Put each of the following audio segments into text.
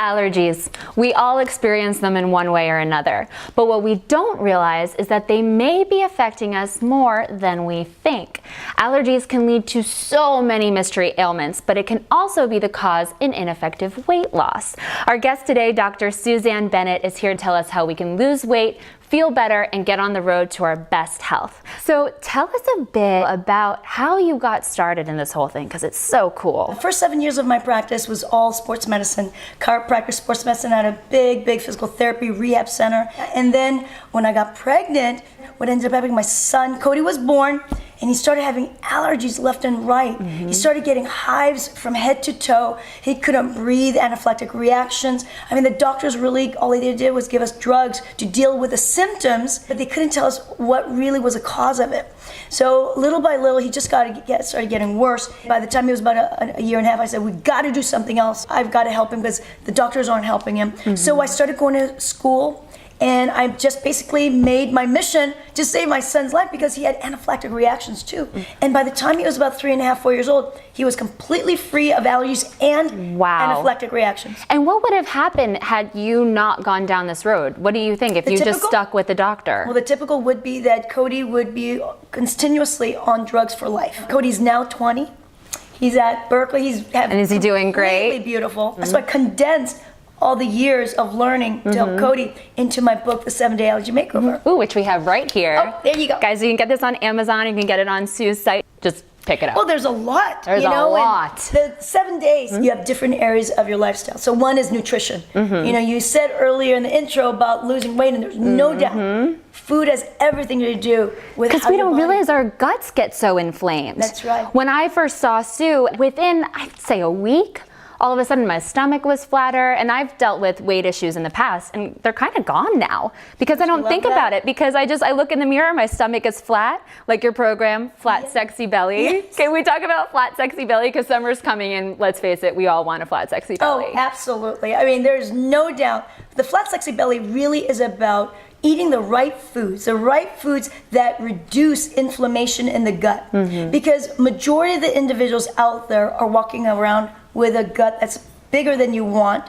Allergies. We all experience them in one way or another, but what we don't realize is that they may be affecting us more than we think. Allergies can lead to so many mystery ailments, but it can also be the cause in ineffective weight loss. Our guest today, Dr. Susanne Bennett, is here to tell us how we can lose weight, feel better, and get on the road to our best health. So tell us a bit about how you got started in this whole thing, because it's so cool. The first 7 years of my practice was all sports medicine, chiropractic, sports medicine. I had a big physical therapy rehab center. And then when I got pregnant, what ended up happening, my son, Cody, was born, and he started having allergies left and right. He started getting hives from head to toe. He couldn't breathe, anaphylactic reactions. I mean, the doctors really, all they did was give us drugs to deal with the symptoms, but they couldn't tell us what really was the cause of it. So little by little, he just started getting worse. By the time he was about a year and a half, I said, we got to do something else. I've got to help him because the doctors aren't helping him. So I started going to school. And I just basically made my mission to save my son's life because he had anaphylactic reactions too. And by the time he was about 3.5, 4 years old, he was completely free of allergies and anaphylactic reactions. And what would have happened had you not gone down this road? What do you think if you just stuck with the doctor? Well, the typical would be that Cody would be continuously on drugs for life. Cody's now 20. He's at Berkeley. And is he doing great? Completely beautiful. So I condensed all the years of learning to help Cody into my book, The 7-Day Allergy Makeover. Ooh, which we have right here. Oh, there you go. Guys, you can get this on Amazon. You can get it on Sue's site. Just pick it up. Well, there's a lot. There's a lot. The 7 days, you have different areas of your lifestyle. So one is nutrition. You know, you said earlier in the intro about losing weight, and there's no doubt. Food has everything to do with because we don't realize our guts get so inflamed. That's right. When I first saw Sue, within, I'd say a week, all of a sudden my stomach was flatter, and I've dealt with weight issues in the past, and they're kind of gone now because I don't think about it, because I look in the mirror, my stomach is flat, like your program, Flat Sexy Belly. Can we talk about flat sexy belly? Because summer's coming, and let's face it, we all want a flat sexy belly. Oh, absolutely. I mean, there's no doubt. The Flat Sexy Belly really is about eating the right foods that reduce inflammation in the gut. Because majority of the individuals out there are walking around with a gut that's bigger than you want.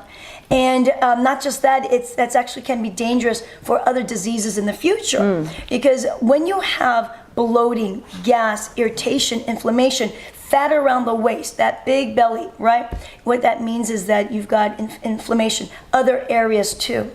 And not just that, that's actually can be dangerous for other diseases in the future. Because when you have bloating, gas, irritation, inflammation, fat around the waist, that big belly, right? What that means is that you've got inflammation, other areas too.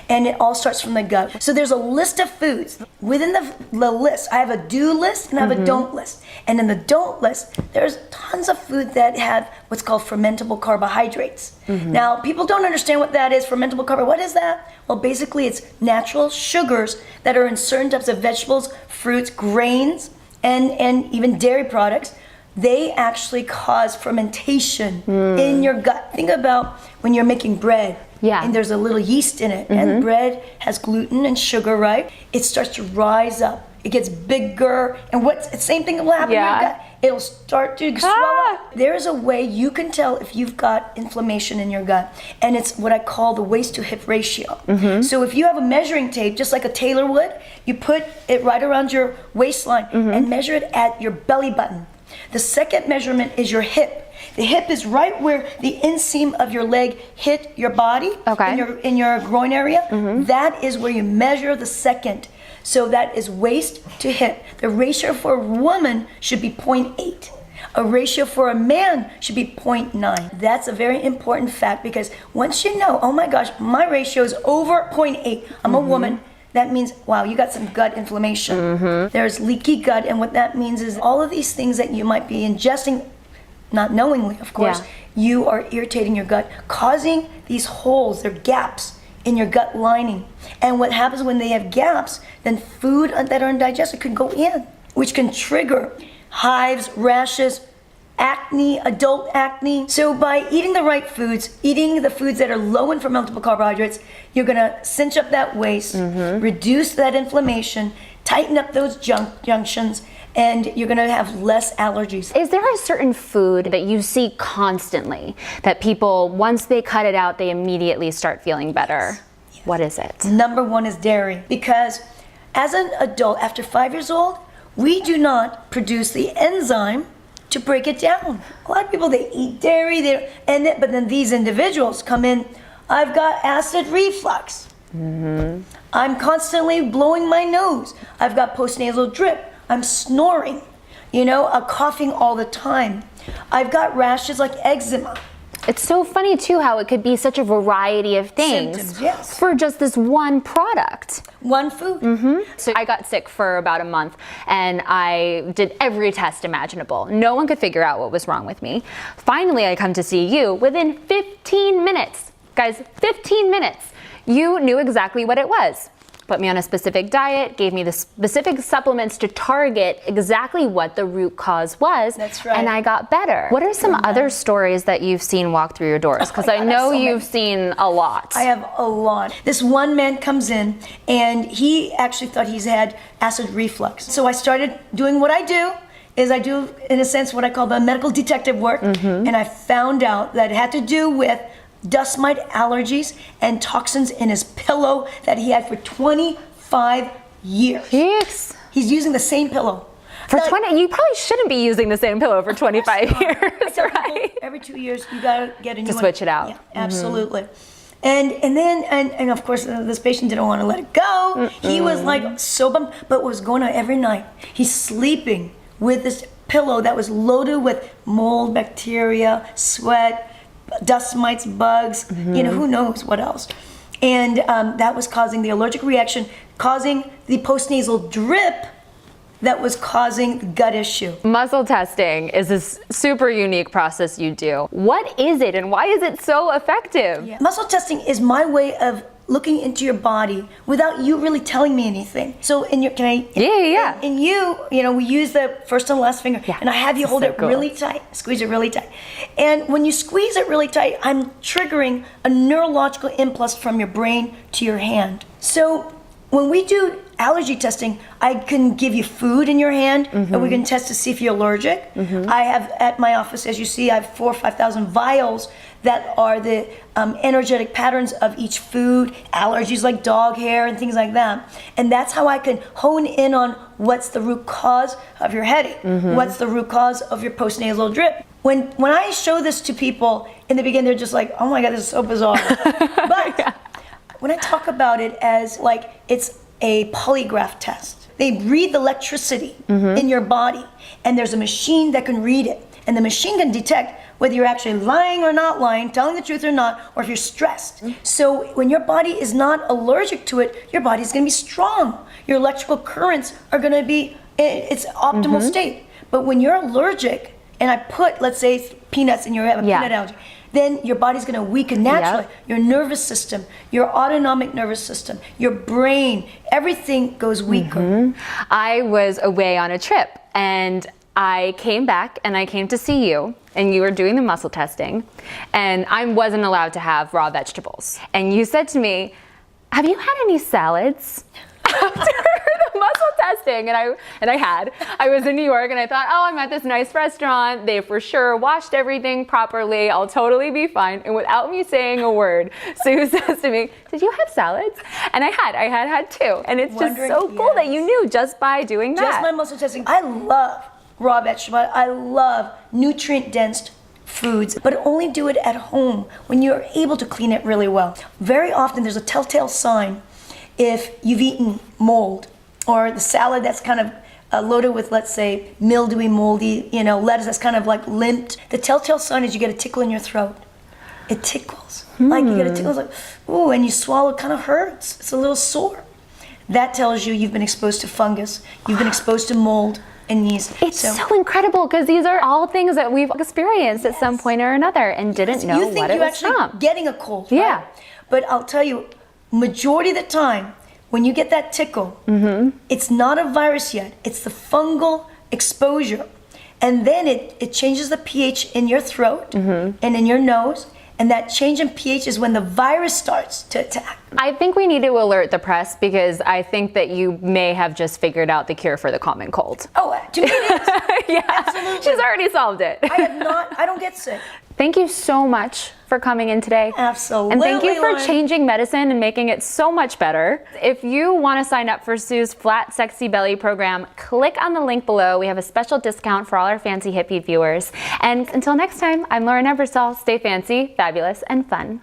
And it all starts from the gut. So there's a list of foods. Within the list, I have a do list and I have a don't list. And in the don't list, there's tons of food that have what's called fermentable carbohydrates. Now, people don't understand what that is, fermentable carbohydrates. What is that? Well, basically it's natural sugars that are in certain types of vegetables, fruits, grains, and even dairy products. They actually cause fermentation in your gut. Think about when you're making bread. And there's a little yeast in it, and bread has gluten and sugar, right? It starts to rise up. It gets bigger, and the same thing will happen in your gut. It'll start to swell up. There is a way you can tell if you've got inflammation in your gut, and it's what I call the waist to hip ratio. So if you have a measuring tape, just like a tailor would, you put it right around your waistline and measure it at your belly button. The second measurement is your hip. The hip is right where the inseam of your leg hit your body, in your groin area. That is where you measure the second. So that is waist to hip. The ratio for a woman should be 0.8. A ratio for a man should be 0.9. That's a very important fact, because once you know, oh my gosh, my ratio is over 0.8, I'm a woman, that means, wow, you got some gut inflammation. There's leaky gut, and what that means is all of these things that you might be ingesting, not knowingly, of course, you are irritating your gut, causing these holes, they're gaps in your gut lining. And what happens when they have gaps, then food that are undigested could go in, which can trigger hives, rashes, acne, adult acne. So by eating the right foods, eating the foods that are low in fermentable carbohydrates, you're gonna cinch up that waist, reduce that inflammation, tighten up those junctions, and you're gonna have less allergies. Is there a certain food that you see constantly that people, once they cut it out, they immediately start feeling better? What is it? Number one is dairy, because as an adult, after 5 years old, we do not produce the enzyme to break it down. A lot of people, they eat dairy, but then these individuals come in I've got acid reflux. I'm constantly blowing my nose. I've got postnasal drip. I'm snoring. Coughing all the time. I've got rashes like eczema. It's so funny too how it could be such a variety of things Symptoms, yes. for just this one product. One food. So I got sick for about a month and I did every test imaginable. No one could figure out what was wrong with me. Finally, I come to see you within 15 minutes. Guys, 15 minutes. You knew exactly what it was. Put me on a specific diet, gave me the specific supplements to target exactly what the root cause was. That's right. And I got better. What are some other stories that you've seen walk through your doors? Because I know you've seen a lot. I have a lot. This one man comes in and he actually thought he's had acid reflux. So I started doing what I do, in a sense, what I call the medical detective work. And I found out that it had to do with dust mite allergies and toxins in his pillow that he had for 25 years. Jeez. He's using the same pillow. For 20, you probably shouldn't be using the same pillow for 25 years, right? Every 2 years, you gotta get a new one. To switch it out. Yeah, absolutely. And of course, this patient didn't want to let it go. He was like so bummed. But what was going on every night? He's sleeping with this pillow that was loaded with mold, bacteria, sweat, dust mites, bugs, who knows what else. And that was causing the allergic reaction, causing the postnasal drip that was causing the gut issue. Muscle testing is this super unique process you do. What is it and why is it so effective? Yeah. Muscle testing is my way of looking into your body without you really telling me anything. So Yeah. And we use the first and last finger, and I have you hold it really tight, squeeze it really tight. And when you squeeze it really tight, I'm triggering a neurological impulse from your brain to your hand. So when we do allergy testing, I can give you food in your hand, and we can test to see if you're allergic. I have at my office, as you see, I have 4,000 or 5,000 vials that are the energetic patterns of each food, allergies like dog hair and things like that. And that's how I can hone in on what's the root cause of your headache, what's the root cause of your postnasal drip. When I show this to people in the beginning, they're just like, oh my God, this is so bizarre. But when I talk about it as like it's a polygraph test, they read the electricity in your body, and there's a machine that can read it. And the machine can detect whether you're actually lying or not lying, telling the truth or not, or if you're stressed. So when your body is not allergic to it, your body's gonna be strong. Your electrical currents are gonna be in its optimal state. But when you're allergic, and I put, let's say, peanuts and you have a peanut allergy, then your body's gonna weaken naturally. Your nervous system, your autonomic nervous system, your brain, everything goes weaker. I was away on a trip and I came back and I came to see you and you were doing the muscle testing and I wasn't allowed to have raw vegetables. And you said to me, have you had any salads? After the muscle testing, and I was in New York and I thought, oh, I'm at this nice restaurant. They for sure washed everything properly. I'll totally be fine. And without me saying a word, Sue says to me, did you have salads? And I had two. And it's just so cool that you knew just by doing that. Just my muscle testing. I love raw vegetables. I love nutrient-dense foods, but only do it at home when you're able to clean it really well. Very often there's a telltale sign if you've eaten mold or the salad that's kind of loaded with, let's say, mildewy, moldy, lettuce that's kind of like limped. The telltale sign is you get a tickle in your throat. It tickles. Like you get a tickle, it's like, ooh, and you swallow, it kind of hurts. It's a little sore. That tells you you've been exposed to fungus, you've been exposed to mold and yeast. It's so incredible because these are all things that we've experienced at some point or another and didn't know what it was from. You think you're actually getting a cold, right? Yeah. But I'll tell you, majority of the time, when you get that tickle, it's not a virus yet. It's the fungal exposure. And then it changes the pH in your throat and in your nose. And that change in pH is when the virus starts to attack. I think we need to alert the press because I think that you may have just figured out the cure for the common cold. Oh, to me it is. Yeah, absolutely. She's already solved it. I don't get sick. Thank you so much for coming in today. Absolutely. And thank you for changing medicine and making it so much better. If you want to sign up for Sue's Flat Sexy Belly program, click on the link below. We have a special discount for all our fancy hippie viewers. And until next time, I'm Lauren Ebersol. Stay fancy, fabulous, and fun.